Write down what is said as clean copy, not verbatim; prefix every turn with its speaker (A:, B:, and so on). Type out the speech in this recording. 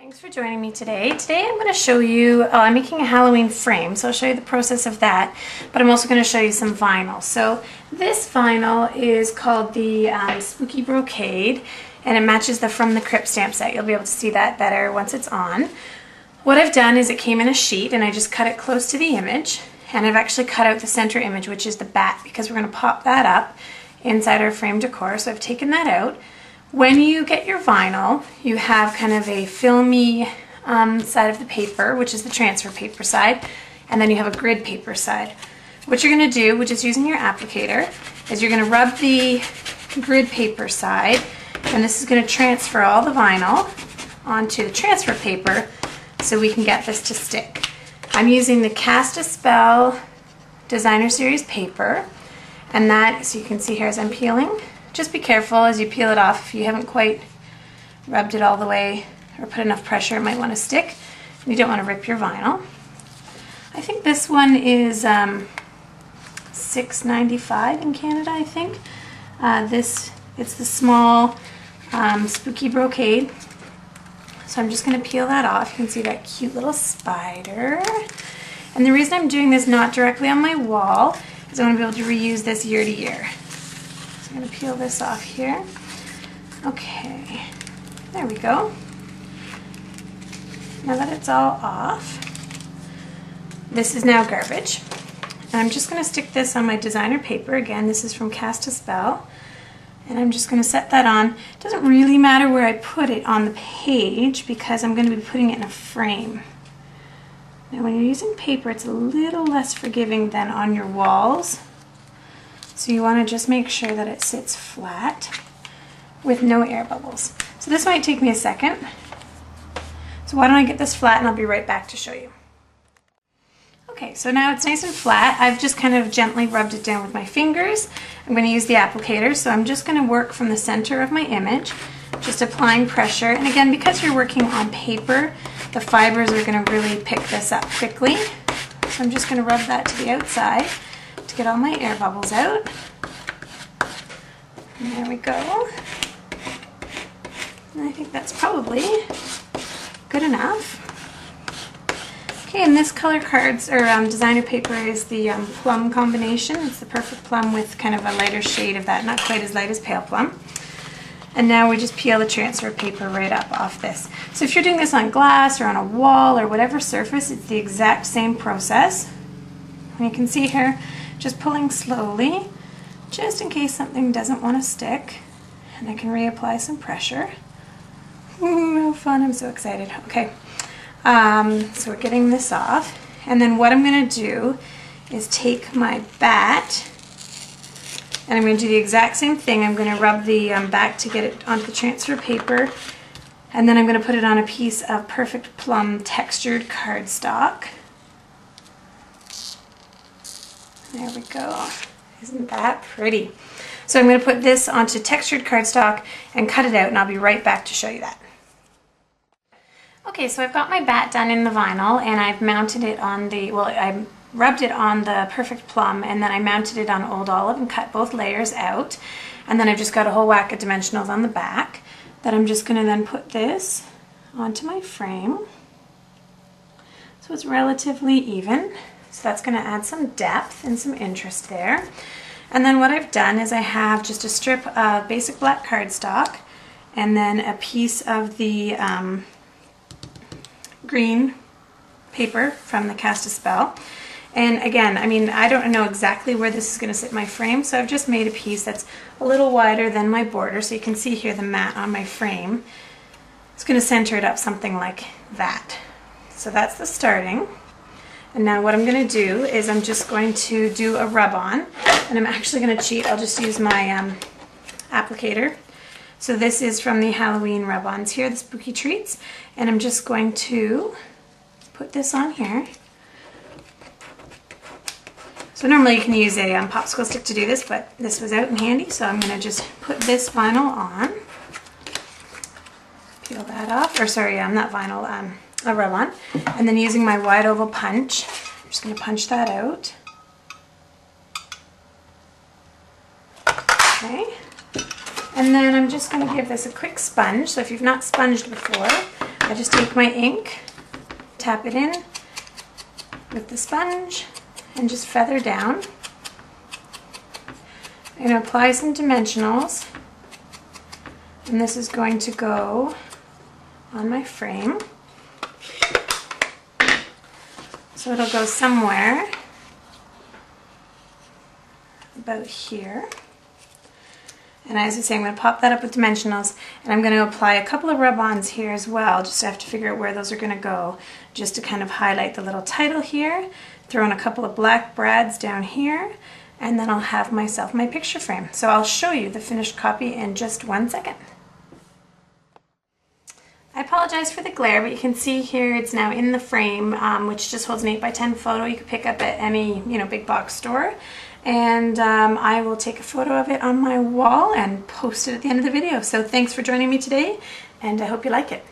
A: Thanks for joining me today. Today I'm going to show you, I'm making a Halloween frame, so I'll show you the process of that, but I'm also going to show you some vinyl. So this vinyl is called the Spooky Brocade, and it matches the From the Crypt stamp set. You'll be able to see that better once it's on. What I've done is it came in a sheet and I just cut it close to the image, and I've actually cut out the center image, which is the bat, because we're going to pop that up inside our frame decor. So I've taken that out. When you get your vinyl, you have kind of a filmy side of the paper, which is the transfer paper side, and then you have a grid paper side. What you're going to do, which is using your applicator, is you're going to rub the grid paper side, and this is going to transfer all the vinyl onto the transfer paper so we can get this to stick. I'm using the Cast a Spell Designer Series paper, and that, so you can see here as I'm peeling. Just be careful as you peel it off. If you haven't quite rubbed it all the way or put enough pressure, it might want to stick. You don't want to rip your vinyl. I think this one is $6.95 in Canada, I think. It's the small Spooky Brocade. So I'm just going to peel that off. You can see that cute little spider. And the reason I'm doing this not directly on my wall is I want to be able to reuse this year to year. I'm going to peel this off here. Okay, there we go. Now that it's all off, this is now garbage. And I'm just going to stick this on my designer paper. Again, this is from Cast a Spell. And I'm just going to set that on. It doesn't really matter where I put it on the page because I'm going to be putting it in a frame. Now when you're using paper, it's a little less forgiving than on your walls. So you want to just make sure that it sits flat with no air bubbles. So this might take me a second. So why don't I get this flat and I'll be right back to show you. Okay, so now it's nice and flat. I've just kind of gently rubbed it down with my fingers. I'm going to use the applicator, so I'm just going to work from the center of my image, just applying pressure. And again, because you're working on paper, the fibers are going to really pick this up quickly. So I'm just going to rub that to the outside to get all my air bubbles out. And there we go. And I think that's probably good enough. Okay, and this color cards or designer paper is the plum combination. It's the perfect plum with kind of a lighter shade of that, not quite as light as pale plum. And now we just peel the transfer paper right up off this. So if you're doing this on glass or on a wall or whatever surface, it's the exact same process. And you can see here, just pulling slowly, just in case something doesn't want to stick. And I can reapply some pressure. Ooh, how fun, I'm so excited. Okay, so we're getting this off. And then what I'm going to do is take my bat, and I'm going to do the exact same thing. I'm going to rub the back to get it onto the transfer paper. And then I'm going to put it on a piece of Perfect Plum textured cardstock. There we go. Isn't that pretty? So I'm going to put this onto textured cardstock and cut it out, and I'll be right back to show you that. Okay, so I've got my bat done in the vinyl, and I've mounted it on the, well, I rubbed it on the Perfect Plum, and then I mounted it on Old Olive and cut both layers out. And then I've just got a whole whack of dimensionals on the back that I'm just going to then put this onto my frame. So it's relatively even. So that's going to add some depth and some interest there. And then what I've done is I have just a strip of basic black cardstock and then a piece of the green paper from the Cast a Spell. And again, I mean, I don't know exactly where this is going to sit in my frame, so I've just made a piece that's a little wider than my border. So you can see here the mat on my frame. It's going to center it up something like that. So that's the starting. And now what I'm going to do is I'm just going to do a rub-on, and I'm actually going to cheat. I'll just use my applicator. So this is from the Halloween rub-ons here, the Spooky Treats, and I'm just going to put this on here. So normally you can use a popsicle stick to do this, but this was out and handy, so I'm going to just put this vinyl on. Peel that off, or sorry, not vinyl, a rub-on, and then using my wide oval punch, I'm just going to punch that out. Okay, And then I'm just going to give this a quick sponge. So if you've not sponged before, I just take my ink, tap it in with the sponge, and just feather down. I'm going to apply some dimensionals, and this is going to go on my frame. So it'll go somewhere about here. And as I say, I'm going to pop that up with dimensionals, and I'm going to apply a couple of rub-ons here as well, just to have to figure out where those are going to go, just to kind of highlight the little title here. Throw in a couple of black brads down here, and then I'll have myself my picture frame. So I'll show you the finished copy in just 1 second. I apologize for the glare, but you can see here it's now in the frame, which just holds an 8x10 photo you could pick up at any big box store. And I will take a photo of it on my wall and post it at the end of the video. So thanks for joining me today, and I hope you like it.